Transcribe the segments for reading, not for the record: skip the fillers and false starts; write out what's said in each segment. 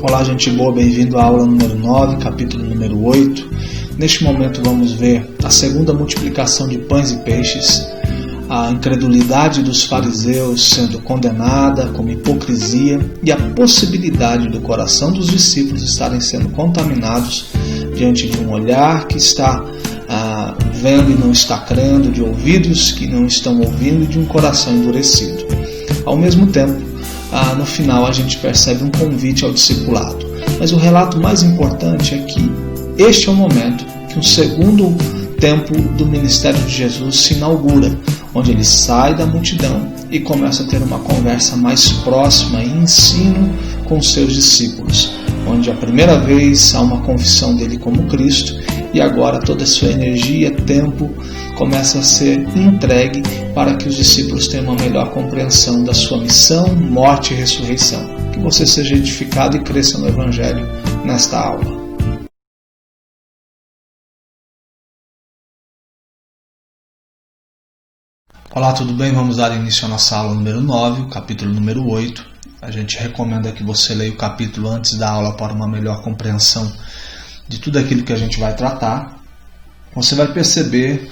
Olá, gente boa, bem-vindo à aula número 9, capítulo número 8. Neste momento vamos ver a segunda multiplicação de pães e peixes, a incredulidade dos fariseus sendo condenada como hipocrisia e a possibilidade do coração dos discípulos estarem sendo contaminados diante de um olhar que está vendo e não está crendo, de ouvidos que não estão ouvindo e de um coração endurecido. Ao mesmo tempo, no final a gente percebe um convite ao discipulado. Mas o relato mais importante é que este é o momento que o segundo tempo do ministério de Jesus se inaugura, onde ele sai da multidão e começa a ter uma conversa mais próxima e ensino com seus discípulos, onde a primeira vez há uma confissão dele como Cristo e agora toda a sua energia, tempo começa a ser entregue para que os discípulos tenham uma melhor compreensão da sua missão, morte e ressurreição. Que você seja edificado e cresça no Evangelho nesta aula. Olá, tudo bem? Vamos dar início à nossa aula número 9, o capítulo número 8. A gente recomenda que você leia o capítulo antes da aula para uma melhor compreensão de tudo aquilo que a gente vai tratar. Você vai perceber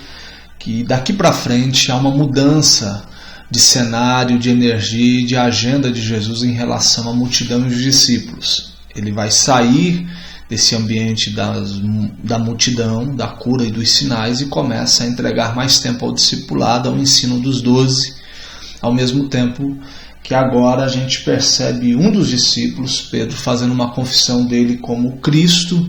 que daqui para frente há uma mudança de cenário, de energia e de agenda de Jesus em relação à multidão e os discípulos. Ele vai sair desse ambiente da multidão, da cura e dos sinais e começa a entregar mais tempo ao discipulado, ao ensino dos 12, ao mesmo tempo que agora a gente percebe um dos discípulos, Pedro, fazendo uma confissão dele como Cristo,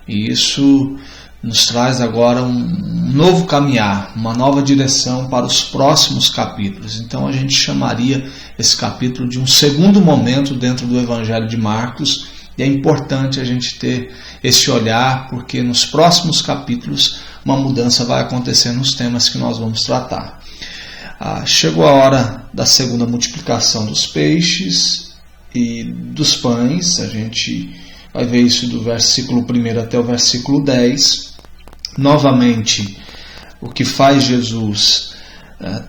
e isso nos traz agora um novo caminhar, uma nova direção para os próximos capítulos. Então a gente chamaria esse capítulo de um segundo momento dentro do Evangelho de Marcos, e é importante a gente ter esse olhar, porque nos próximos capítulos uma mudança vai acontecer nos temas que nós vamos tratar. Chegou a hora da segunda multiplicação dos peixes e dos pães. A gente vai ver isso do versículo 1 até o versículo 10. Novamente, o que faz Jesus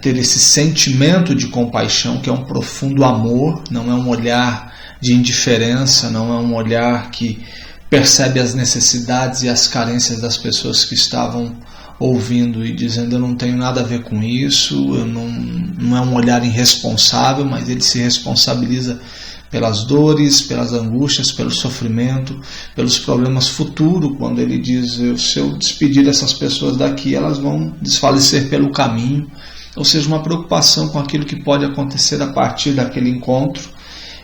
ter esse sentimento de compaixão, que é um profundo amor, não é um olhar de indiferença, não é um olhar que percebe as necessidades e as carências das pessoas que estavam ouvindo e dizendo: eu não tenho nada a ver com isso, não é um olhar irresponsável, mas ele se responsabiliza pelas dores, pelas angústias, pelo sofrimento, pelos problemas futuros, quando ele diz: se eu despedir essas pessoas daqui, elas vão desfalecer pelo caminho. Ou seja, uma preocupação com aquilo que pode acontecer a partir daquele encontro.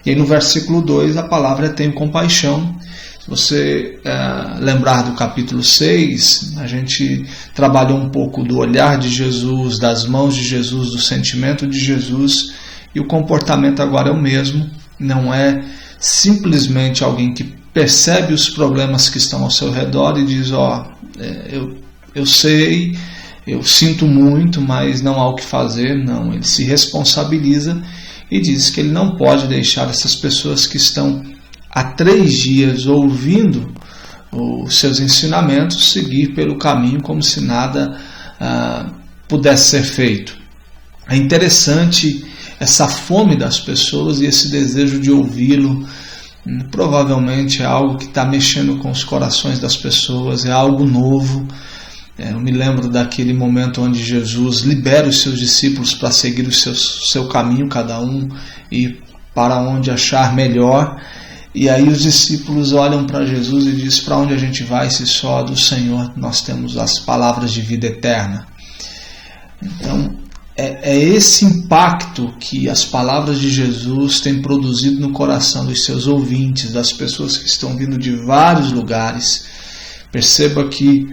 E aí no versículo 2 a palavra é tenho compaixão. Se você lembrar do capítulo 6, a gente trabalhou um pouco do olhar de Jesus, das mãos de Jesus, do sentimento de Jesus, e o comportamento agora é o mesmo. Não é simplesmente alguém que percebe os problemas que estão ao seu redor e diz: eu sei, eu sinto muito, mas não há o que fazer. Não, ele se responsabiliza e diz que ele não pode deixar essas pessoas que estão há 3 dias ouvindo os seus ensinamentos seguir pelo caminho como se nada pudesse ser feito. É interessante essa fome das pessoas e esse desejo de ouvi-lo. Provavelmente é algo que está mexendo com os corações das pessoas, é algo novo. Eu me lembro daquele momento onde Jesus libera os seus discípulos para seguir o seu caminho, cada um ir para onde achar melhor. E aí os discípulos olham para Jesus e dizem: para onde a gente vai se só do Senhor nós temos as palavras de vida eterna? Então, é esse impacto que as palavras de Jesus têm produzido no coração dos seus ouvintes, das pessoas que estão vindo de vários lugares. Perceba que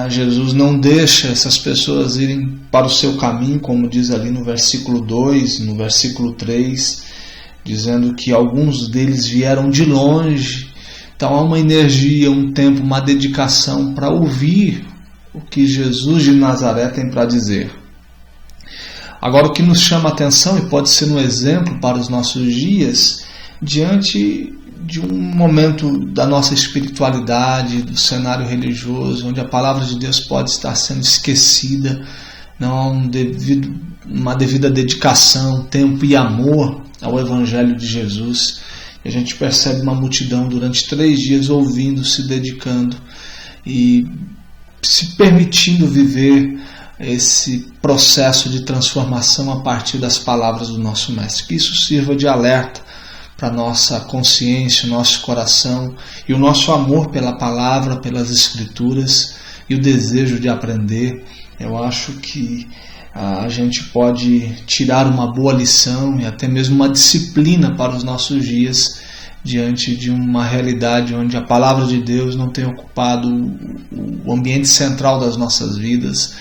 Jesus não deixa essas pessoas irem para o seu caminho, como diz ali no versículo 2, no versículo 3, dizendo que alguns deles vieram de longe. Então há uma energia, um tempo, uma dedicação para ouvir o que Jesus de Nazaré tem para dizer. Agora, o que nos chama a atenção, e pode ser um exemplo para os nossos dias, diante de um momento da nossa espiritualidade, do cenário religioso, onde a palavra de Deus pode estar sendo esquecida, não há uma devida dedicação, tempo e amor ao Evangelho de Jesus. A gente percebe uma multidão durante 3 dias ouvindo, se dedicando e se permitindo viver esse processo de transformação a partir das palavras do nosso Mestre. Que isso sirva de alerta para a nossa consciência, o nosso coração e o nosso amor pela palavra, pelas Escrituras e o desejo de aprender. Eu acho que a gente pode tirar uma boa lição e até mesmo uma disciplina para os nossos dias diante de uma realidade onde a palavra de Deus não tem ocupado o ambiente central das nossas vidas.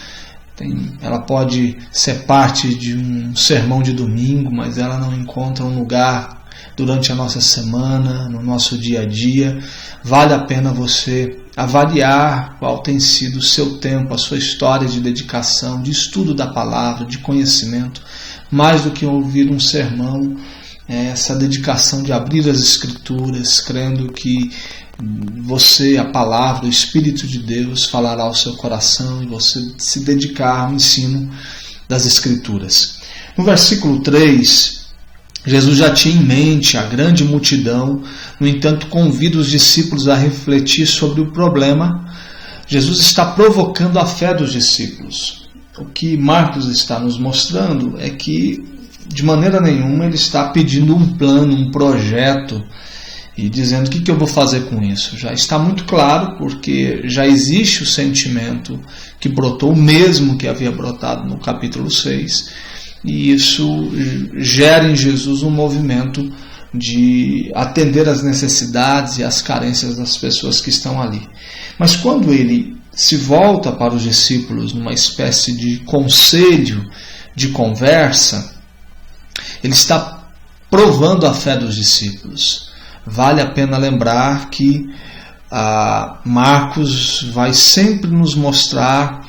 Ela pode ser parte de um sermão de domingo, mas ela não encontra um lugar durante a nossa semana, no nosso dia a dia. Vale a pena você avaliar qual tem sido o seu tempo, a sua história de dedicação, de estudo da palavra, de conhecimento, mais do que ouvir um sermão, essa dedicação de abrir as Escrituras, crendo que você, a palavra, o Espírito de Deus falará ao seu coração e você se dedicar ao ensino das Escrituras. No versículo 3, Jesus já tinha em mente a grande multidão, no entanto convida os discípulos a refletir sobre o problema. Jesus está provocando a fé dos discípulos. O que Marcos está nos mostrando é que, de maneira nenhuma, ele está pedindo um plano, um projeto, e dizendo o que eu vou fazer com isso. Já está muito claro, porque já existe o sentimento que brotou, o mesmo que havia brotado no capítulo 6, e isso gera em Jesus um movimento de atender às necessidades e às carências das pessoas que estão ali. Mas quando ele se volta para os discípulos numa espécie de conselho, de conversa, ele está provando a fé dos discípulos. Vale a pena lembrar que Marcos vai sempre nos mostrar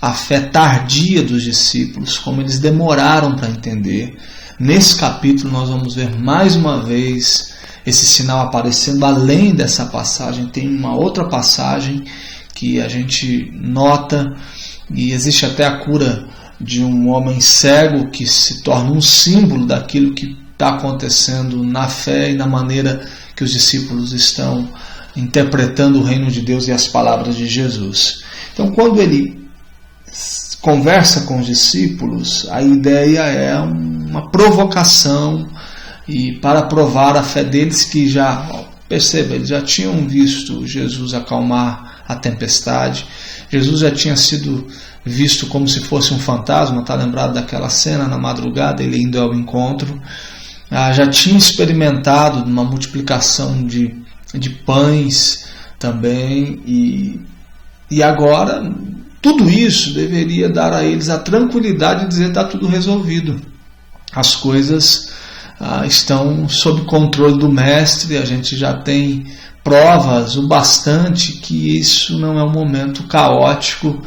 a fé tardia dos discípulos, como eles demoraram para entender. Nesse capítulo nós vamos ver mais uma vez esse sinal aparecendo. Além dessa passagem, tem uma outra passagem que a gente nota, e existe até a cura de um homem cego que se torna um símbolo daquilo que está acontecendo na fé e na maneira que os discípulos estão interpretando o reino de Deus e as palavras de Jesus. Então, quando ele conversa com os discípulos, a ideia é uma provocação e para provar a fé deles, que já, perceba, eles já tinham visto Jesus acalmar a tempestade. Jesus já tinha sido visto como se fosse um fantasma, está lembrado daquela cena na madrugada, ele indo ao encontro. Já tinha experimentado uma multiplicação de pães também, e agora tudo isso deveria dar a eles a tranquilidade de dizer: está tudo resolvido, as coisas estão sob controle do Mestre, a gente já tem provas o bastante que isso não é um momento caótico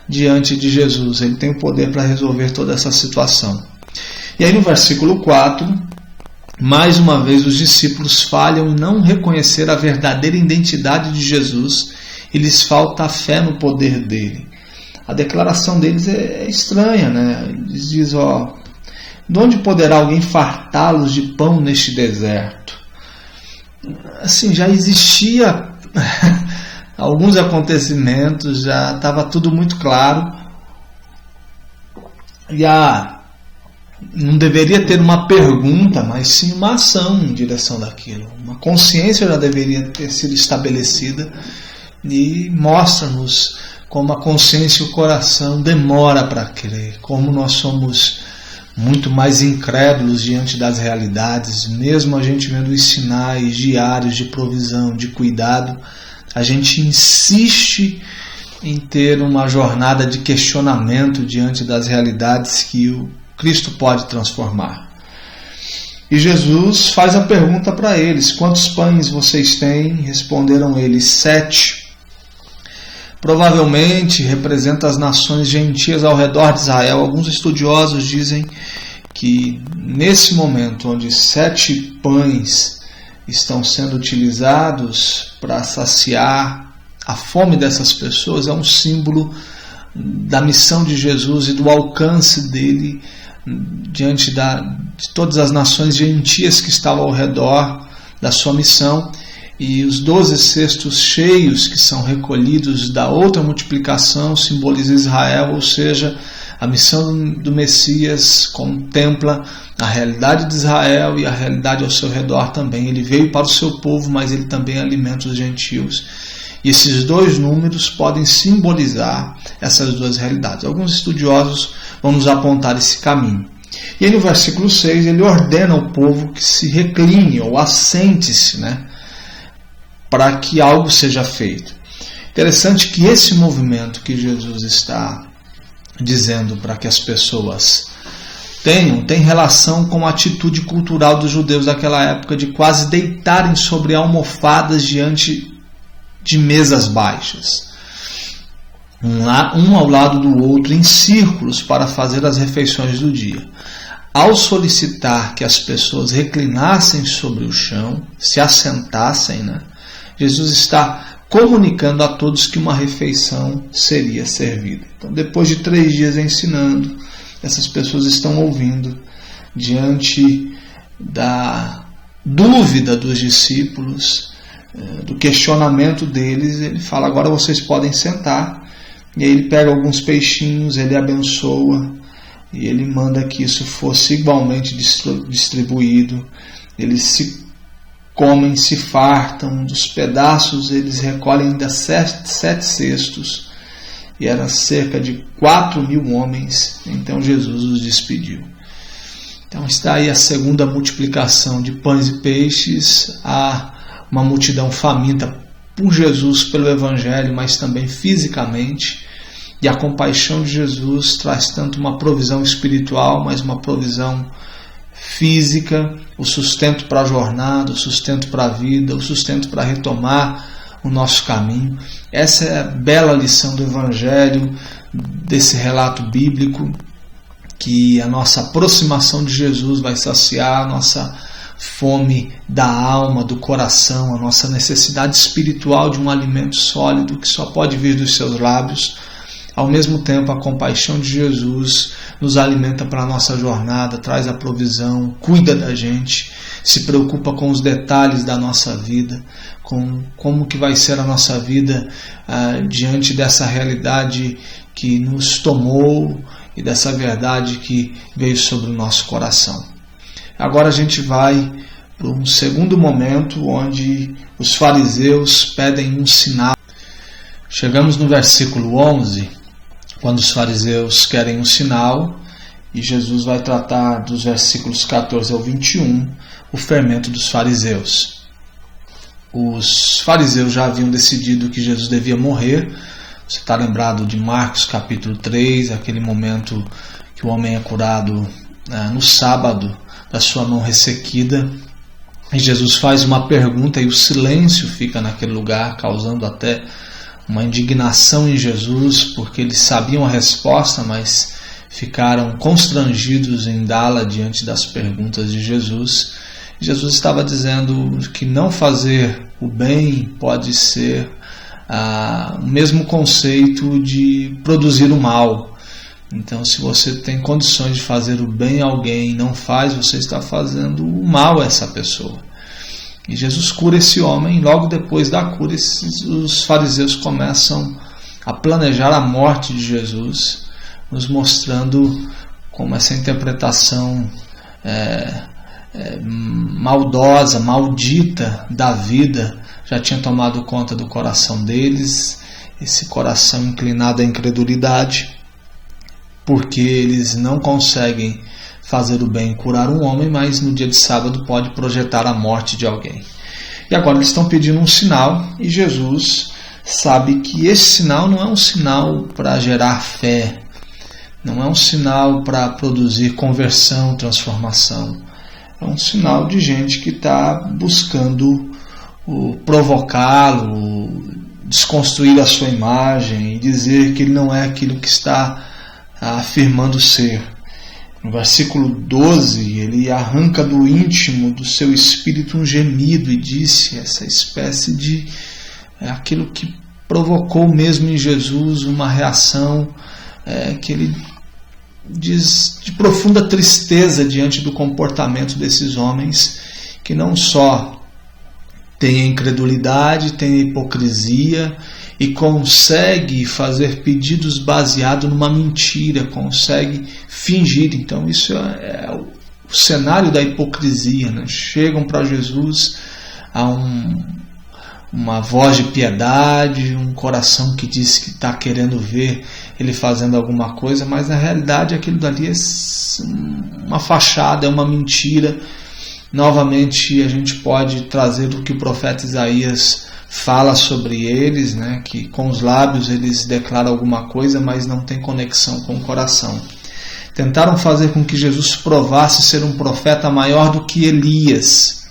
diante de Jesus, ele tem o poder para resolver toda essa situação. E aí no versículo 4, mais uma vez os discípulos falham em não reconhecer a verdadeira identidade de Jesus e lhes falta a fé no poder dele. A declaração deles é estranha, né? Eles dizem: de onde poderá alguém fartá-los de pão neste deserto? Assim, já existia alguns acontecimentos, já estava tudo muito claro, e não deveria ter uma pergunta, mas sim uma ação em direção daquilo. Uma consciência já deveria ter sido estabelecida, e mostra-nos como a consciência e o coração demora para crer, como nós somos muito mais incrédulos diante das realidades. Mesmo a gente vendo os sinais diários de provisão, de cuidado, a gente insiste em ter uma jornada de questionamento diante das realidades que o Cristo pode transformar. E Jesus faz a pergunta para eles: quantos pães vocês têm? Responderam eles: 7. Provavelmente representa as nações gentias ao redor de Israel. Alguns estudiosos dizem que nesse momento onde 7 pães estão sendo utilizados para saciar a fome dessas pessoas, é um símbolo da missão de Jesus e do alcance dele diante de todas as nações gentias que estavam ao redor, da sua missão, e os 12 cestos cheios que são recolhidos da outra multiplicação simbolizam Israel, ou seja, a missão do Messias contempla a realidade de Israel e a realidade ao seu redor também. Ele veio para o seu povo, mas ele também alimenta os gentios. E esses dois números podem simbolizar essas duas realidades. Alguns estudiosos vão nos apontar esse caminho. E aí no versículo 6 ele ordena ao povo que se recline ou assente-se, para que algo seja feito. Interessante que esse movimento que Jesus está dizendo para que as pessoas tem relação com a atitude cultural dos judeus daquela época de quase deitarem sobre almofadas diante de mesas baixas, um ao lado do outro, em círculos, para fazer as refeições do dia. Ao solicitar que as pessoas reclinassem sobre o chão, se assentassem, Jesus está comunicando a todos que uma refeição seria servida. Então, depois de 3 dias ensinando, essas pessoas estão ouvindo, diante da dúvida dos discípulos, do questionamento deles, ele fala: agora vocês podem sentar. E aí ele pega alguns peixinhos, ele abençoa, e ele manda que isso fosse igualmente distribuído. Eles se comem, se fartam, dos pedaços eles recolhem ainda 7 cestos, e era cerca de 4.000 homens. Então Jesus os despediu. Então está aí a segunda multiplicação de pães e peixes, a uma multidão faminta por Jesus, pelo Evangelho, mas também fisicamente. E a compaixão de Jesus traz tanto uma provisão espiritual, mas uma provisão física, o sustento para a jornada, o sustento para a vida, o sustento para retomar o nosso caminho. Essa é a bela lição do Evangelho, desse relato bíblico, que a nossa aproximação de Jesus vai saciar a nossa fome da alma, do coração, a nossa necessidade espiritual de um alimento sólido que só pode vir dos seus lábios. Ao mesmo tempo, a compaixão de Jesus nos alimenta para a nossa jornada, traz a provisão, cuida da gente, se preocupa com os detalhes da nossa vida, com como que vai ser a nossa vida diante dessa realidade que nos tomou e dessa verdade que veio sobre o nosso coração. Agora a gente vai para um segundo momento onde os fariseus pedem um sinal. Chegamos no versículo 11, quando os fariseus querem um sinal, e Jesus vai tratar dos versículos 14 ao 21, o fermento dos fariseus. Os fariseus já haviam decidido que Jesus devia morrer. Você está lembrado de Marcos capítulo 3, aquele momento que o homem é curado no sábado da sua mão ressequida, e Jesus faz uma pergunta e o silêncio fica naquele lugar, causando até uma indignação em Jesus, porque eles sabiam a resposta, mas ficaram constrangidos em dá-la diante das perguntas de Jesus. Jesus estava dizendo que não fazer o bem pode ser o mesmo conceito de produzir o mal. Então, se você tem condições de fazer o bem a alguém e não faz, você está fazendo o mal a essa pessoa. E Jesus cura esse homem, e logo depois da cura, os fariseus começam a planejar a morte de Jesus, nos mostrando como essa interpretação maldosa, maldita da vida já tinha tomado conta do coração deles, esse coração inclinado à incredulidade, porque eles não conseguem fazer o bem e curar um homem, mas no dia de sábado pode projetar a morte de alguém. E agora eles estão pedindo um sinal, e Jesus sabe que esse sinal não é um sinal para gerar fé, não é um sinal para produzir conversão, transformação. É um sinal de gente que está buscando provocá-lo, desconstruir a sua imagem e dizer que ele não é aquilo que está afirmando ser. No versículo 12, ele arranca do íntimo do seu espírito um gemido e disse, essa espécie de aquilo que provocou mesmo em Jesus uma reação que ele diz de profunda tristeza diante do comportamento desses homens, que não só tem a incredulidade, tem a hipocrisia e consegue fazer pedidos baseado numa mentira, consegue fingir. Então isso é o cenário da hipocrisia, né? Chegam para Jesus a uma voz de piedade, um coração que diz que está querendo ver ele fazendo alguma coisa, mas na realidade aquilo dali é uma fachada, é uma mentira. Novamente a gente pode trazer o que o profeta Isaías fala sobre eles, né? Que com os lábios eles declaram alguma coisa, mas não tem conexão com o coração. Tentaram fazer com que Jesus provasse ser um profeta maior do que Elias.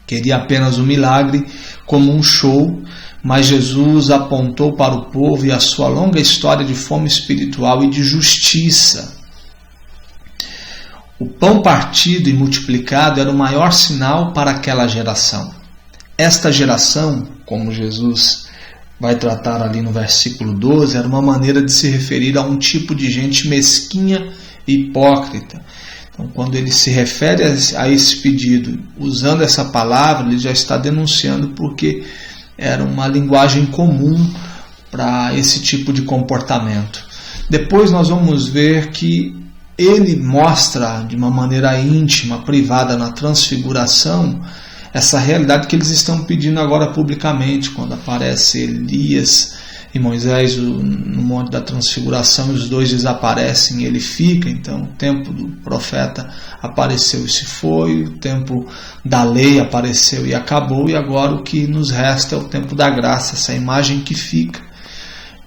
Queria apenas um milagre como um show, mas Jesus apontou para o povo e a sua longa história de fome espiritual e de justiça. O pão partido e multiplicado era o maior sinal para aquela geração. Esta geração, como Jesus vai tratar ali no versículo 12, era uma maneira de se referir a um tipo de gente mesquinha e hipócrita. Então, quando ele se refere a esse pedido, usando essa palavra, ele já está denunciando porque era uma linguagem comum para esse tipo de comportamento. Depois nós vamos ver que ele mostra de uma maneira íntima, privada, na transfiguração, essa realidade que eles estão pedindo agora publicamente, quando aparece Elias e Moisés no Monte da Transfiguração, e os dois desaparecem e ele fica. Então o tempo do profeta apareceu e se foi, o tempo da lei apareceu e acabou, e agora o que nos resta é o tempo da graça, essa imagem que fica.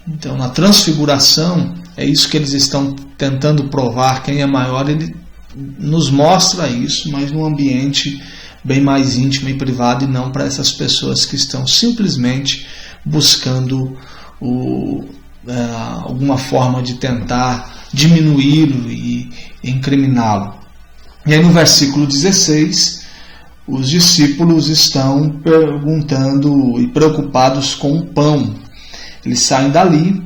Então na Transfiguração é isso que eles estão tentando provar, quem é maior. Ele nos mostra isso, mas num ambiente bem mais íntimo e privado, e não para essas pessoas que estão simplesmente buscando alguma forma de tentar diminuí-lo e incriminá-lo. E aí no versículo 16, os discípulos estão perguntando e preocupados com o pão. Eles saem dali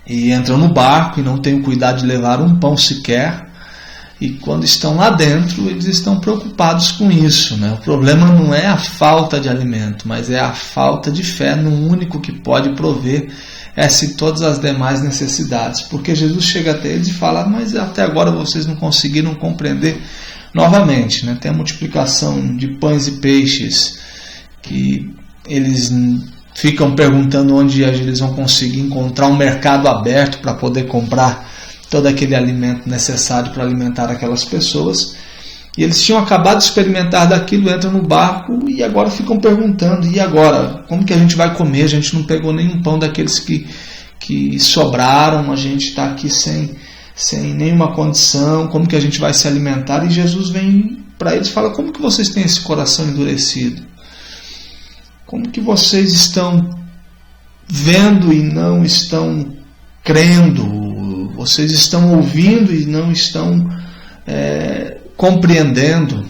e entram no barco e não têm o cuidado de levar um pão sequer. E quando estão lá dentro, eles estão preocupados com isso, né? O problema não é a falta de alimento, mas é a falta de fé no único que pode prover essa e todas as demais necessidades. Porque Jesus chega até eles e fala: mas até agora vocês não conseguiram compreender. Novamente, né? Tem a multiplicação de pães e peixes, que eles ficam perguntando onde eles vão conseguir encontrar um mercado aberto para poder comprar todo aquele alimento necessário para alimentar aquelas pessoas. E eles tinham acabado de experimentar daquilo, entram no barco e agora ficam perguntando: e agora? Como que a gente vai comer? A gente não pegou nenhum pão daqueles que sobraram, a gente está aqui sem nenhuma condição, como que a gente vai se alimentar? E Jesus vem para eles e fala: como que vocês têm esse coração endurecido? Como que vocês estão vendo e não estão crendo? Vocês estão ouvindo e não estão compreendendo?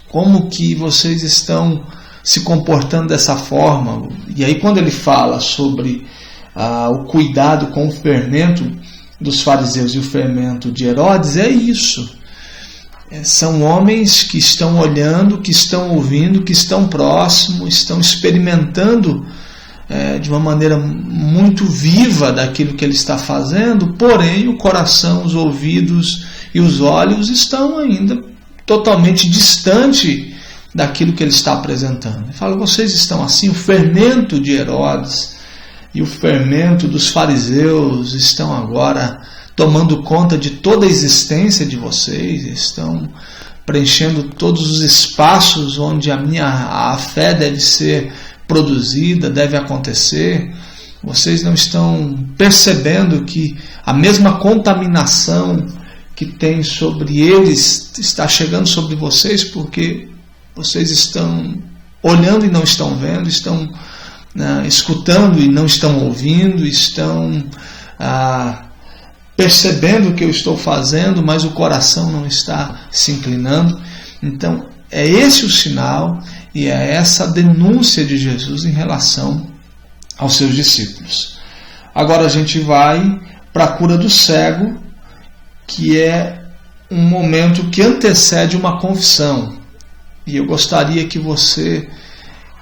Como que vocês estão se comportando dessa forma? E aí quando ele fala sobre o cuidado com o fermento dos fariseus e o fermento de Herodes, é isso. São homens que estão olhando, que estão ouvindo, que estão próximos, estão experimentando de uma maneira muito viva daquilo que ele está fazendo, porém o coração, os ouvidos e os olhos estão ainda totalmente distante daquilo que ele está apresentando. Ele fala: vocês estão assim, o fermento de Herodes e o fermento dos fariseus estão agora tomando conta de toda a existência de vocês, estão preenchendo todos os espaços onde a fé deve ser produzida, deve acontecer. Vocês não estão percebendo que a mesma contaminação que tem sobre eles está chegando sobre vocês, porque vocês estão olhando e não estão vendo, estão escutando e não estão ouvindo, estão percebendo o que eu estou fazendo, mas o coração não está se inclinando. Então é esse o sinal e é essa a denúncia de Jesus em relação aos seus discípulos. Agora a gente vai para a cura do cego, que é um momento que antecede uma confissão. E eu gostaria que você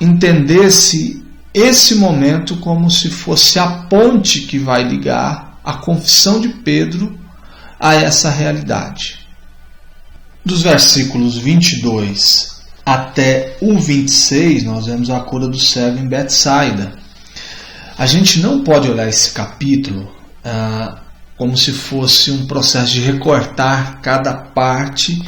entendesse esse momento como se fosse a ponte que vai ligar a confissão de Pedro a essa realidade. Dos versículos 22 até o 26, nós vemos a cura do cego em Betsaida. A gente não pode olhar esse capítulo como se fosse um processo de recortar cada parte,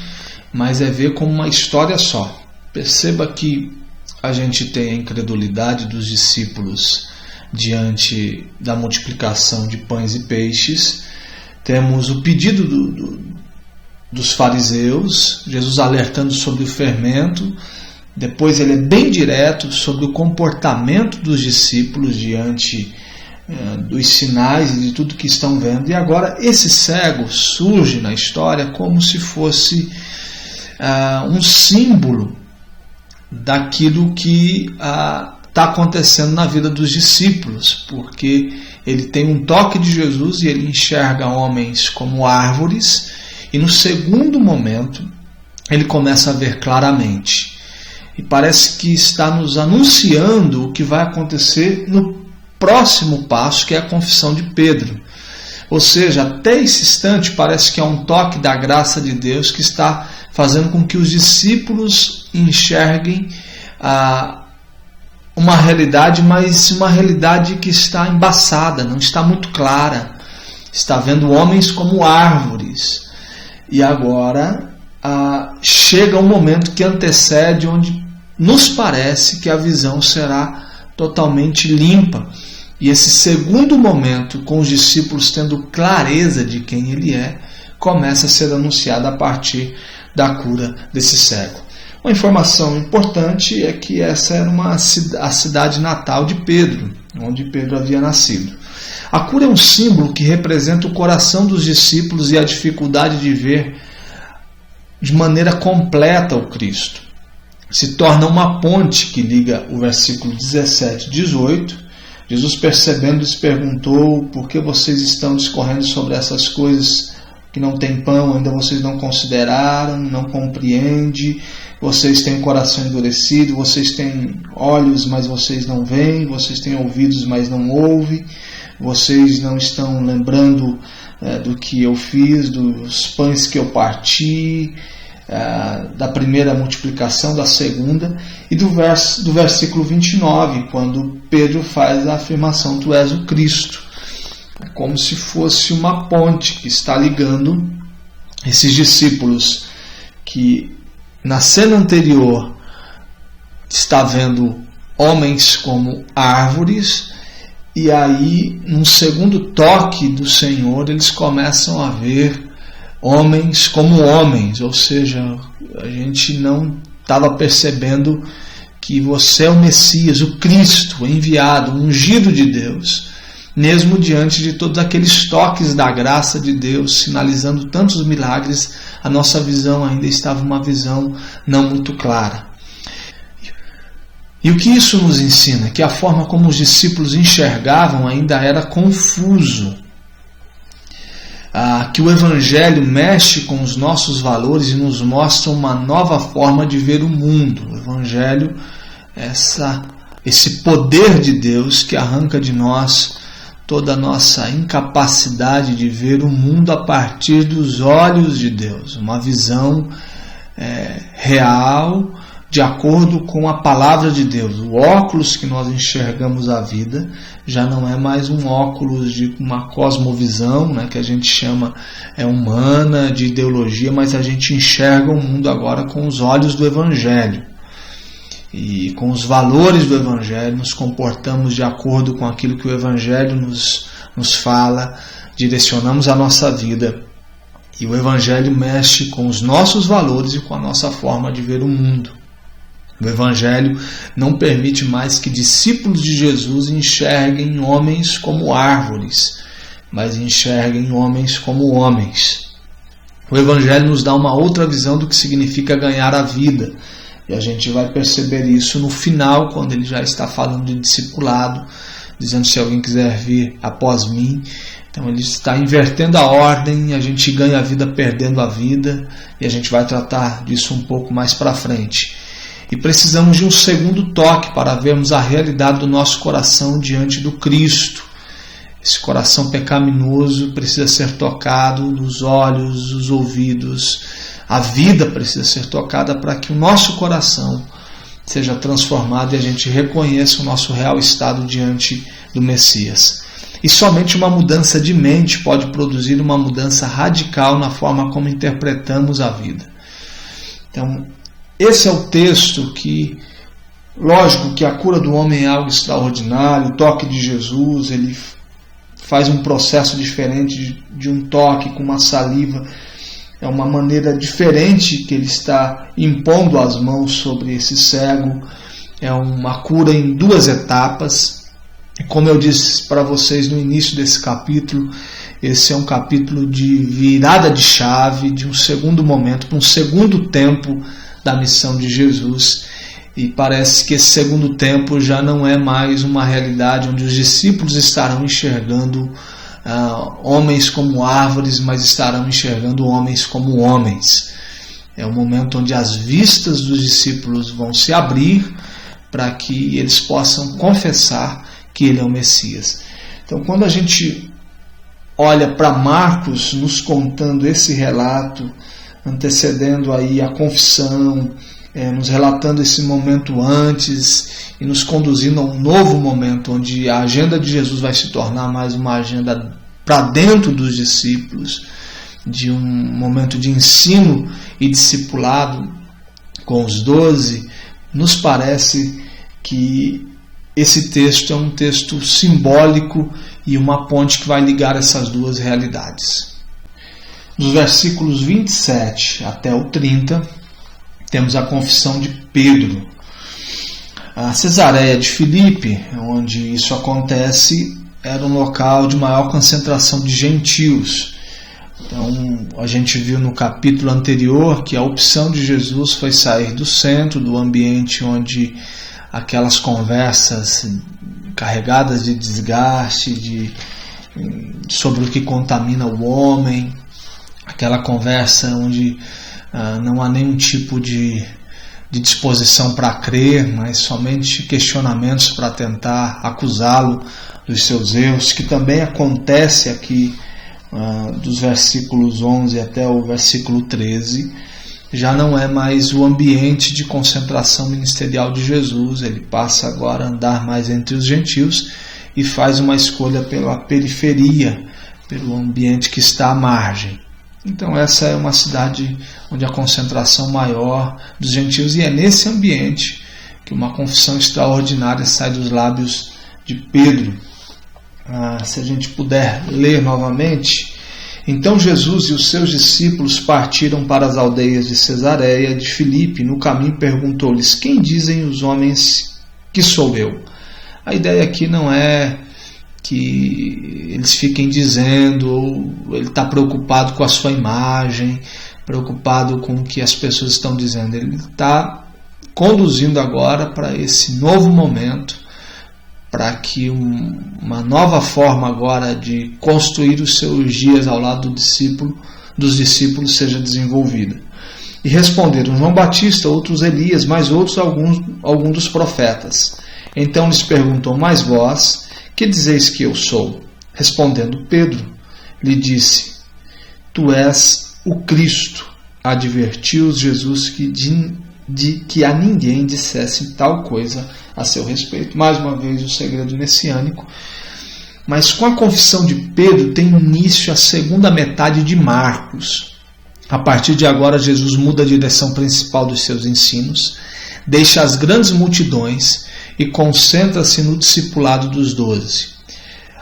mas é ver como uma história só. Perceba que a gente tem a incredulidade dos discípulos diante da multiplicação de pães e peixes. Temos o pedido dos fariseus, Jesus alertando sobre o fermento. Depois ele é bem direto sobre o comportamento dos discípulos diante dos sinais e de tudo que estão vendo. E agora esse cego surge na história como se fosse um símbolo daquilo que está acontecendo na vida dos discípulos, porque ele tem um toque de Jesus e ele enxerga homens como árvores, e no segundo momento ele começa a ver claramente, e parece que está nos anunciando o que vai acontecer no próximo passo, que é a confissão de Pedro. Ou seja, até esse instante parece que é um toque da graça de Deus que está fazendo com que os discípulos enxerguem uma realidade, mas uma realidade que está embaçada, não está muito clara. Está vendo homens como árvores. E agora chega um momento que antecede, onde nos parece que a visão será totalmente limpa. E esse segundo momento, com os discípulos tendo clareza de quem ele é, começa a ser anunciado a partir da cura desse cego. Uma informação importante é que essa era a cidade natal de Pedro, onde Pedro havia nascido. A cura é um símbolo que representa o coração dos discípulos e a dificuldade de ver de maneira completa o Cristo. Se torna uma ponte que liga o versículo 17 e 18. Jesus, percebendo, lhes perguntou: por que vocês estão discorrendo sobre essas coisas que não têm pão? Ainda vocês não consideraram, não compreendem? Vocês têm o coração endurecido, vocês têm olhos, mas vocês não veem, vocês têm ouvidos, mas não ouvem, vocês não estão lembrando do que eu fiz, dos pães que eu parti, da primeira multiplicação, da segunda, e do versículo 29, quando Pedro faz a afirmação: tu és o Cristo. É como se fosse uma ponte que está ligando esses discípulos que na cena anterior está vendo homens como árvores, e aí num segundo toque do Senhor eles começam a ver homens como homens. Ou seja, a gente não estava percebendo que você é o Messias, o Cristo, o enviado, o ungido de Deus, mesmo diante de todos aqueles toques da graça de Deus, sinalizando tantos milagres. A nossa visão ainda estava uma visão não muito clara. E o que isso nos ensina? Que a forma como os discípulos enxergavam ainda era confuso. Que o Evangelho mexe com os nossos valores e nos mostra uma nova forma de ver o mundo. O Evangelho é esse poder de Deus que arranca de nós toda a nossa incapacidade de ver o mundo a partir dos olhos de Deus. Uma visão real, de acordo com a palavra de Deus. O óculos que nós enxergamos a vida já não é mais um óculos de uma cosmovisão, né, que a gente chama humana, de ideologia, mas a gente enxerga o mundo agora com os olhos do Evangelho. E com os valores do Evangelho, nos comportamos de acordo com aquilo que o Evangelho nos fala, direcionamos a nossa vida. E o Evangelho mexe com os nossos valores e com a nossa forma de ver o mundo. O Evangelho não permite mais que discípulos de Jesus enxerguem homens como árvores, mas enxerguem homens como homens. O Evangelho nos dá uma outra visão do que significa ganhar a vida. E a gente vai perceber isso no final, quando ele já está falando de discipulado, dizendo: se alguém quiser vir após mim. Então ele está invertendo a ordem, a gente ganha a vida perdendo a vida, e a gente vai tratar disso um pouco mais para frente. e precisamos de um segundo toque para vermos a realidade do nosso coração diante do Cristo. Esse coração pecaminoso precisa ser tocado nos olhos, os ouvidos. A vida precisa ser tocada para que o nosso coração seja transformado e a gente reconheça o nosso real estado diante do Messias. E somente uma mudança de mente pode produzir uma mudança radical na forma como interpretamos a vida. Então, esse é o texto que, lógico que a cura do homem é algo extraordinário, o toque de Jesus, ele faz um processo diferente de um toque com uma saliva, é uma maneira diferente que ele está impondo as mãos sobre esse cego, é uma cura em 2 etapas. E como eu disse para vocês no início desse capítulo, esse é um capítulo de virada de chave, de um segundo momento, para um segundo tempo da missão de Jesus. E parece que esse segundo tempo já não é mais uma realidade onde os discípulos estarão enxergando homens como árvores, mas estarão enxergando homens como homens. É um momento onde as vistas dos discípulos vão se abrir para que eles possam confessar que ele é o Messias. Então, quando a gente olha para Marcos nos contando esse relato, antecedendo aí a confissão, nos relatando esse momento antes e nos conduzindo a um novo momento onde a agenda de Jesus vai se tornar mais uma agenda para dentro dos discípulos, de um momento de ensino e discipulado com os 12, nos parece que esse texto é um texto simbólico e uma ponte que vai ligar essas duas realidades. Nos versículos 27 até o 30, temos a confissão de Pedro. A Cesareia de Filipe, onde isso acontece, era um local de maior concentração de gentios. Então, a gente viu no capítulo anterior que a opção de Jesus foi sair do centro, do ambiente onde aquelas conversas carregadas de desgaste, sobre o que contamina o homem, aquela conversa onde não há nenhum tipo de disposição para crer, mas somente questionamentos para tentar acusá-lo dos seus erros, que também acontece aqui dos versículos 11 até o versículo 13. Já não é mais o ambiente de concentração ministerial de Jesus, ele passa agora a andar mais entre os gentios e faz uma escolha pela periferia, pelo ambiente que está à margem. Então essa é uma cidade onde a concentração maior dos gentios, e é nesse ambiente que uma confissão extraordinária sai dos lábios de Pedro. Se a gente puder ler novamente. Então Jesus e os seus discípulos partiram para as aldeias de Cesareia de Filipe. No caminho perguntou-lhes: quem dizem os homens que sou eu? A ideia aqui não é que eles fiquem dizendo, ou ele está preocupado com a sua imagem, preocupado com o que as pessoas estão dizendo. Ele está conduzindo agora para esse novo momento, para que uma nova forma agora de construir os seus dias ao lado dos discípulos seja desenvolvida. E responderam: João Batista, outros Elias, mais outros alguns dos profetas. Então lhes perguntou: mas vós, que dizeis que eu sou? Respondendo Pedro, lhe disse: tu és o Cristo. Advertiu-os Jesus que a ninguém dissesse tal coisa a seu respeito. Mais uma vez o segredo messiânico. Mas com a confissão de Pedro tem início a segunda metade de Marcos. A partir de agora Jesus muda a direção principal dos seus ensinos, deixa as grandes multidões e concentra-se no discipulado dos 12.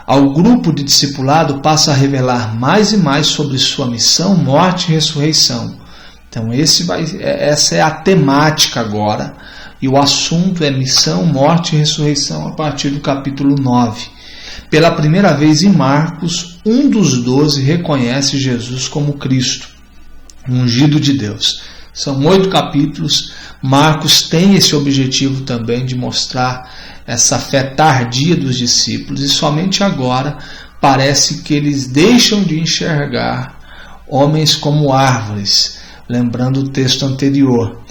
Ao grupo de discipulado passa a revelar mais e mais sobre sua missão, morte e ressurreição. Então essa é a temática agora, e o assunto é missão, morte e ressurreição a partir do capítulo 9. Pela primeira vez em Marcos, um dos 12 reconhece Jesus como Cristo, ungido de Deus. São 8 capítulos. Marcos tem esse objetivo também de mostrar essa fé tardia dos discípulos, e somente agora parece que eles deixam de enxergar homens como árvores, lembrando o texto anterior.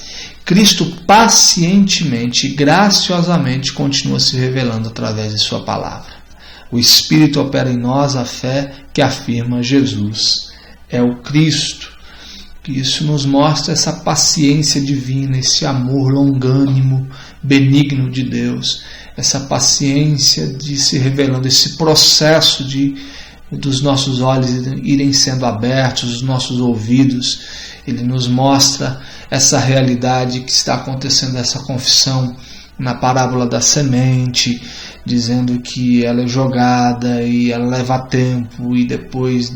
Cristo pacientemente e graciosamente continua se revelando através de sua palavra. O Espírito opera em nós a fé que afirma Jesus é o Cristo. Isso nos mostra essa paciência divina, esse amor longânimo, benigno de Deus, essa paciência de se revelando, esse processo dos nossos olhos irem sendo abertos, os nossos ouvidos. Ele nos mostra essa realidade que está acontecendo, essa confissão na parábola da semente, dizendo que ela é jogada e ela leva tempo e depois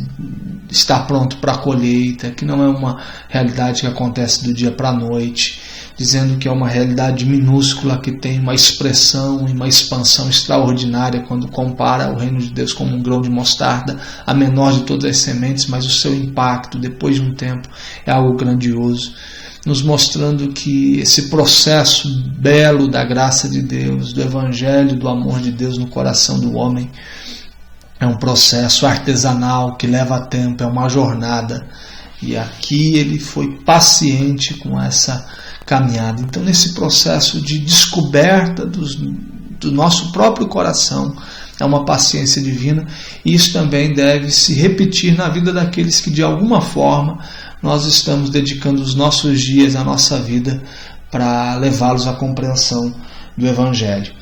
está pronto para a colheita, que não é uma realidade que acontece do dia para a noite, dizendo que é uma realidade minúscula que tem uma expressão e uma expansão extraordinária quando compara o reino de Deus como um grão de mostarda, a menor de todas as sementes, mas o seu impacto depois de um tempo é algo grandioso, nos mostrando que esse processo belo da graça de Deus, do Evangelho, do amor de Deus no coração do homem, é um processo artesanal que leva tempo, é uma jornada. E aqui ele foi paciente com essa caminhada. Então, nesse processo de descoberta do nosso próprio coração, é uma paciência divina. E isso também deve se repetir na vida daqueles que, de alguma forma, nós estamos dedicando os nossos dias, a nossa vida, para levá-los à compreensão do Evangelho.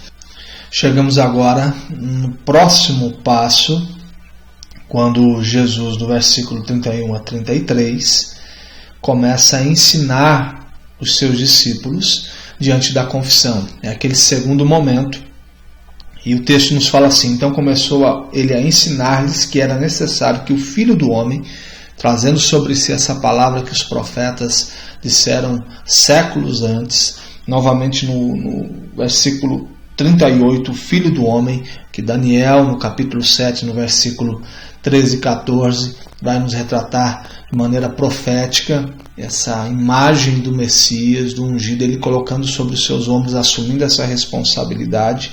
Chegamos agora no próximo passo, quando Jesus, do versículo 31 a 33, começa a ensinar os seus discípulos diante da confissão. É aquele segundo momento. E o texto nos fala assim: então começou ele a ensinar-lhes que era necessário que o Filho do Homem, trazendo sobre si essa palavra que os profetas disseram séculos antes, novamente no versículo 38, o Filho do Homem, que Daniel, no capítulo 7, no versículo 13 e 14, vai nos retratar de maneira profética essa imagem do Messias, do ungido, ele colocando sobre os seus ombros, assumindo essa responsabilidade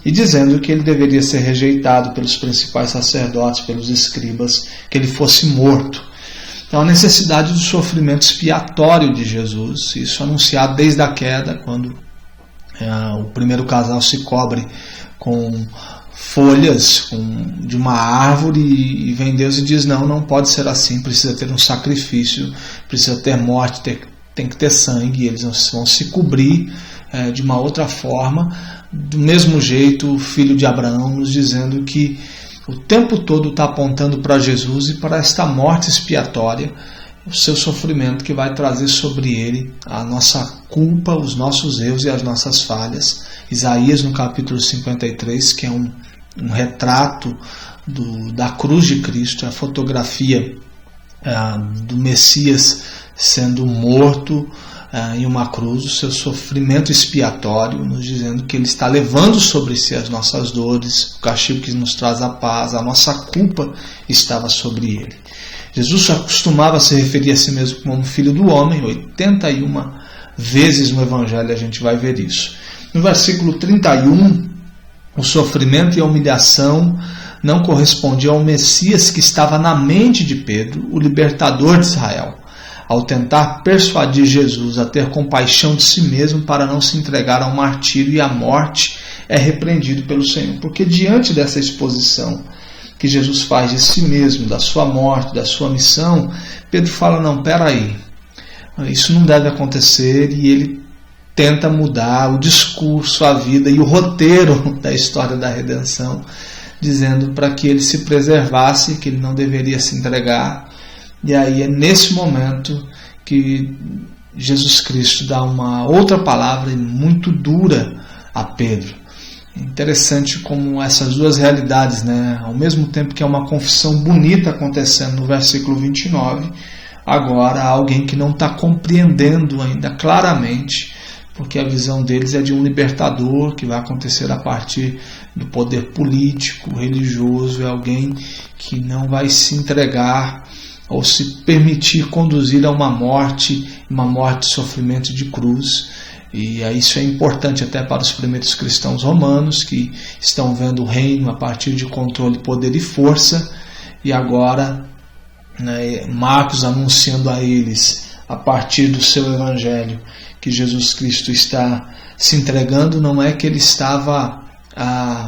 e dizendo que ele deveria ser rejeitado pelos principais sacerdotes, pelos escribas, que ele fosse morto. Então, a necessidade do sofrimento expiatório de Jesus, isso anunciado desde a queda, quando o primeiro casal se cobre com folhas de uma árvore e vem Deus e diz: não pode ser assim, precisa ter um sacrifício, precisa ter morte, tem que ter sangue, e eles vão se cobrir de uma outra forma. Do mesmo jeito, o filho de Abraão nos dizendo que o tempo todo está apontando para Jesus e para esta morte expiatória, o seu sofrimento que vai trazer sobre ele a nossa culpa, os nossos erros e as nossas falhas. Isaías, no capítulo 53, que é um retrato da cruz de Cristo, a fotografia do Messias sendo morto em uma cruz, o seu sofrimento expiatório, nos dizendo que ele está levando sobre si as nossas dores, o castigo que nos traz a paz, a nossa culpa estava sobre ele. Jesus costumava se referir a si mesmo como Filho do Homem, 81 vezes no Evangelho a gente vai ver isso. No versículo 31, o sofrimento e a humilhação não correspondiam ao Messias que estava na mente de Pedro, o libertador de Israel, ao tentar persuadir Jesus a ter compaixão de si mesmo para não se entregar ao martírio e à morte, é repreendido pelo Senhor. Porque diante dessa exposição que Jesus faz de si mesmo, da sua morte, da sua missão, Pedro fala: não, peraí, isso não deve acontecer, e ele tenta mudar o discurso, a vida e o roteiro da história da redenção, dizendo para que ele se preservasse, que ele não deveria se entregar. E aí é nesse momento que Jesus Cristo dá uma outra palavra muito dura a Pedro. Interessante como essas duas realidades, né? Ao mesmo tempo que é uma confissão bonita acontecendo no versículo 29, agora há alguém que não está compreendendo ainda claramente, porque a visão deles é de um libertador que vai acontecer a partir do poder político, religioso, é alguém que não vai se entregar ou se permitir conduzir a uma morte de sofrimento de cruz. E isso é importante até para os primeiros cristãos romanos, que estão vendo o reino a partir de controle, poder e força, e agora Marcos anunciando a eles, a partir do seu evangelho, que Jesus Cristo está se entregando não é que ele estava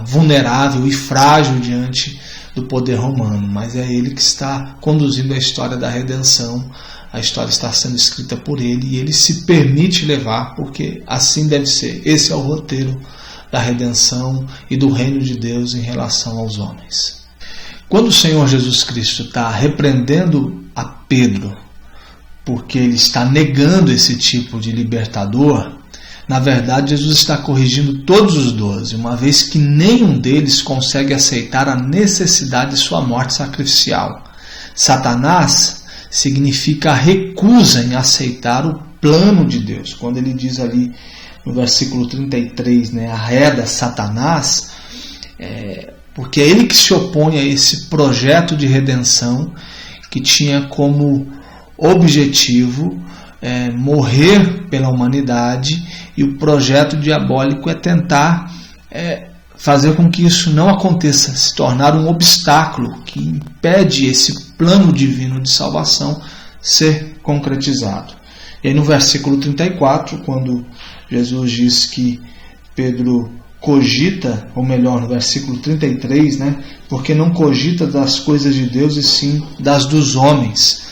vulnerável e frágil diante do poder romano, mas é ele que está conduzindo a história da redenção. A história está sendo escrita por ele e ele se permite levar, porque assim deve ser. Esse é o roteiro da redenção e do reino de Deus em relação aos homens. Quando o Senhor Jesus Cristo está repreendendo a Pedro, porque ele está negando esse tipo de libertador, na verdade Jesus está corrigindo todos os 12, uma vez que nenhum deles consegue aceitar a necessidade de sua morte sacrificial. Satanás significa a recusa em aceitar o plano de Deus. Quando ele diz ali no versículo 33, arreda Satanás, porque é ele que se opõe a esse projeto de redenção que tinha como objetivo morrer pela humanidade, e o projeto diabólico é tentar fazer com que isso não aconteça, se tornar um obstáculo que impede esse plano divino de salvação ser concretizado. E aí no versículo 34, quando Jesus diz que Pedro cogita, ou melhor, no versículo 33, porque não cogita das coisas de Deus e sim das dos homens.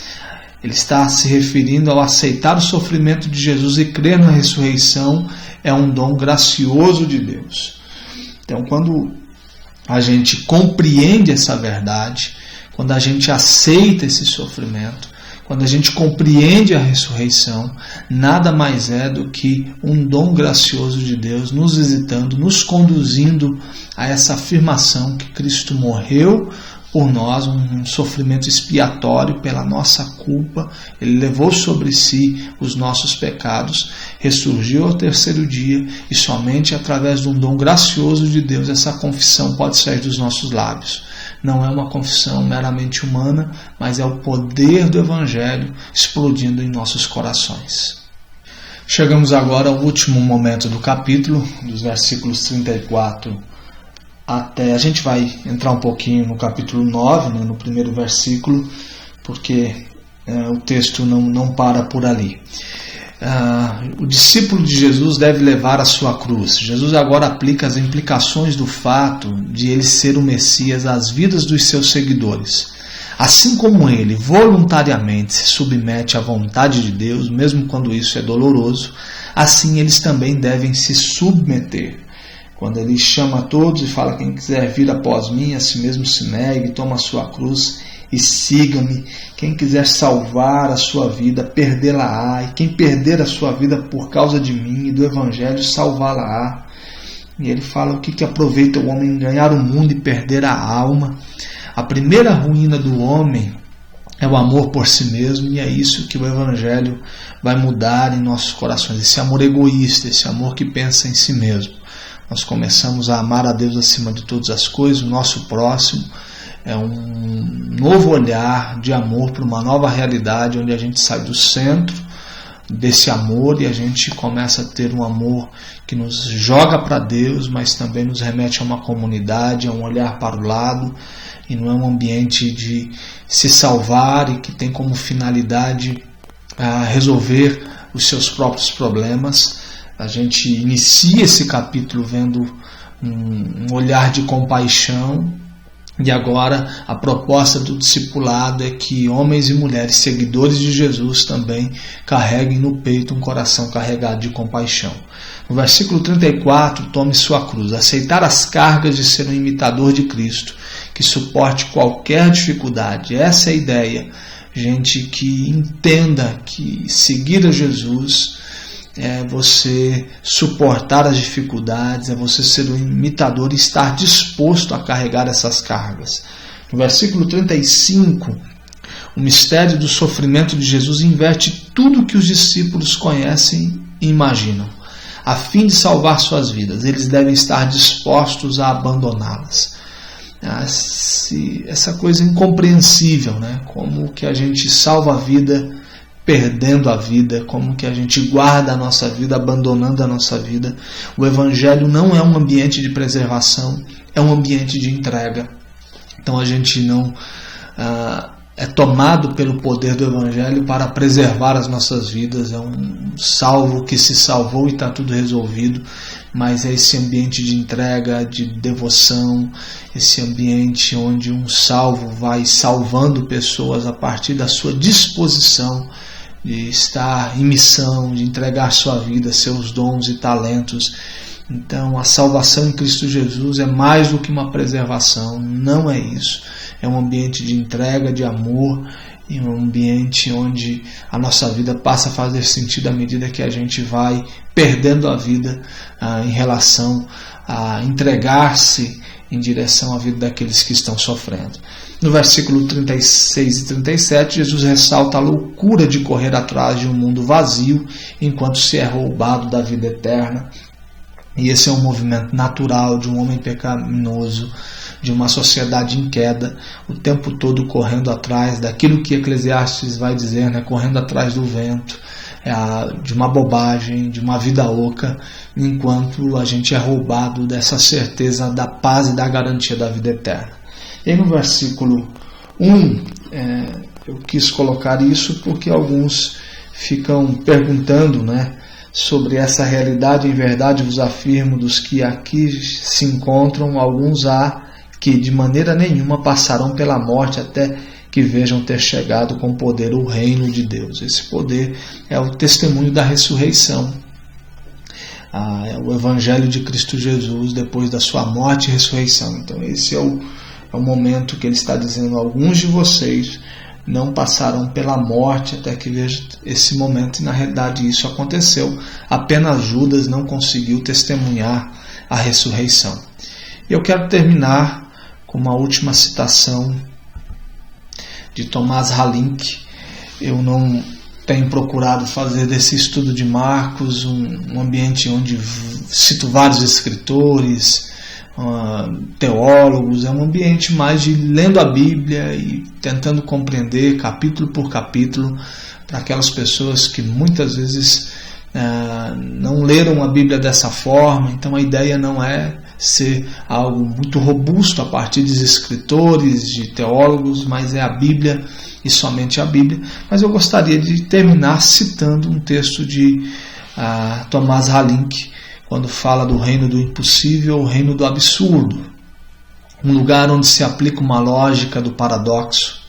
Ele está se referindo ao aceitar o sofrimento de Jesus e crer na ressurreição é um dom gracioso de Deus. Então, quando a gente compreende essa verdade, quando a gente aceita esse sofrimento, quando a gente compreende a ressurreição, nada mais é do que um dom gracioso de Deus nos visitando, nos conduzindo a essa afirmação que Cristo morreu por nós, um sofrimento expiatório pela nossa culpa. Ele levou sobre si os nossos pecados, ressurgiu ao terceiro dia, e somente através de um dom gracioso de Deus essa confissão pode sair dos nossos lábios. Não é uma confissão meramente humana, mas é o poder do Evangelho explodindo em nossos corações. Chegamos agora ao último momento do capítulo, dos versículos 34 até... A gente vai entrar um pouquinho no capítulo 9, no primeiro versículo, porque o texto não para por ali. O discípulo de Jesus deve levar a sua cruz. Jesus agora aplica as implicações do fato de ele ser o Messias às vidas dos seus seguidores. Assim como ele voluntariamente se submete à vontade de Deus, mesmo quando isso é doloroso, assim eles também devem se submeter. Quando ele chama a todos e fala: quem quiser vir após mim, a si mesmo se negue, toma a sua cruz e siga-me. Quem quiser salvar a sua vida, perdê-la-á. E quem perder a sua vida por causa de mim e do Evangelho, salvá-la-á. E ele fala: o que aproveita o homem ganhar o mundo e perder a alma? A primeira ruína do homem é o amor por si mesmo, e é isso que o Evangelho vai mudar em nossos corações. Esse amor egoísta, esse amor que pensa em si mesmo. Nós começamos a amar a Deus acima de todas as coisas, o nosso próximo. É um novo olhar de amor para uma nova realidade, onde a gente sai do centro desse amor e a gente começa a ter um amor que nos joga para Deus, mas também nos remete a uma comunidade, a um olhar para o lado, e não é um ambiente de se salvar e que tem como finalidade resolver os seus próprios problemas. A gente inicia esse capítulo vendo um olhar de compaixão, e agora a proposta do discipulado é que homens e mulheres seguidores de Jesus também carreguem no peito um coração carregado de compaixão. No versículo 34, tome sua cruz. Aceitar as cargas de ser um imitador de Cristo, que suporte qualquer dificuldade. Essa é a ideia. Gente que entenda que seguir a Jesus é você suportar as dificuldades, é você ser um imitador e estar disposto a carregar essas cargas. No versículo 35, o mistério do sofrimento de Jesus inverte tudo o que os discípulos conhecem e imaginam. A fim de salvar suas vidas, eles devem estar dispostos a abandoná-las. Essa coisa incompreensível, como que a gente salva a vida perdendo a vida, como que a gente guarda a nossa vida, abandonando a nossa vida. O Evangelho não é um ambiente de preservação, é um ambiente de entrega. Então a gente não é tomado pelo poder do Evangelho para preservar as nossas vidas. É um salvo que se salvou e está tudo resolvido, mas é esse ambiente de entrega, de devoção, esse ambiente onde um salvo vai salvando pessoas a partir da sua disposição de estar em missão, de entregar sua vida, seus dons e talentos. Então a salvação em Cristo Jesus é mais do que uma preservação, não é isso. É um ambiente de entrega, de amor, e um ambiente onde a nossa vida passa a fazer sentido à medida que a gente vai perdendo a vida em relação a entregar-se em direção à vida daqueles que estão sofrendo. No versículo 36 e 37, Jesus ressalta a loucura de correr atrás de um mundo vazio enquanto se é roubado da vida eterna. E esse é um movimento natural de um homem pecaminoso, de uma sociedade em queda, o tempo todo correndo atrás daquilo que Eclesiastes vai dizer, né? Correndo atrás do vento, de uma bobagem, de uma vida oca, enquanto a gente é roubado dessa certeza da paz e da garantia da vida eterna. E aí no versículo 1, eu quis colocar isso porque alguns ficam perguntando, né, sobre essa realidade. Em verdade vos afirmo, dos que aqui se encontram, alguns há que de maneira nenhuma passarão pela morte até que vejam ter chegado com poder o reino de Deus. Esse poder é o testemunho da ressurreição. É o Evangelho de Cristo Jesus depois da sua morte e ressurreição. Então esse é o momento que ele está dizendo: alguns de vocês não passarão pela morte até que vejam esse momento. E na realidade isso aconteceu. Apenas Judas não conseguiu testemunhar a ressurreição. Eu quero terminar com uma última citação de Tomás Halink. Eu não tenho procurado fazer desse estudo de Marcos um ambiente onde cito vários escritores, teólogos. É um ambiente mais de lendo a Bíblia e tentando compreender capítulo por capítulo, para aquelas pessoas que muitas vezes não leram a Bíblia dessa forma. Então a ideia não é ser algo muito robusto a partir de escritores, de teólogos, mas é a Bíblia e somente a Bíblia. Mas eu gostaria de terminar citando um texto de Tomás Halink, quando fala do reino do impossível, o reino do absurdo, um lugar onde se aplica uma lógica do paradoxo.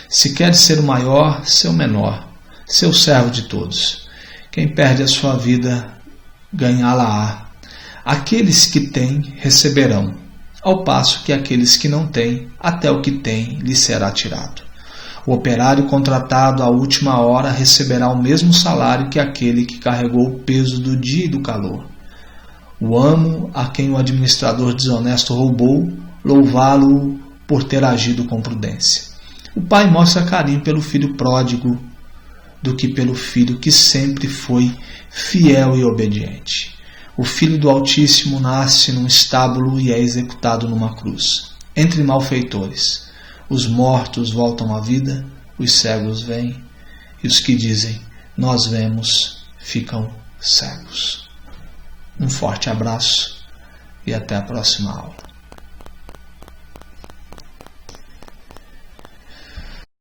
Se quer ser o maior, ser o menor, ser o servo de todos. Quem perde a sua vida, ganhá-la-á. Aqueles que têm, receberão, ao passo que aqueles que não têm, até o que têm lhe será tirado. O operário contratado à última hora receberá o mesmo salário que aquele que carregou o peso do dia e do calor. O amo a quem o administrador desonesto roubou, louvá-lo por ter agido com prudência. O pai mostra carinho pelo filho pródigo do que pelo filho que sempre foi fiel e obediente. O Filho do Altíssimo nasce num estábulo e é executado numa cruz. Entre malfeitores, os mortos voltam à vida, os cegos veem, e os que dizem, nós vemos, ficam cegos. Um forte abraço e até a próxima aula.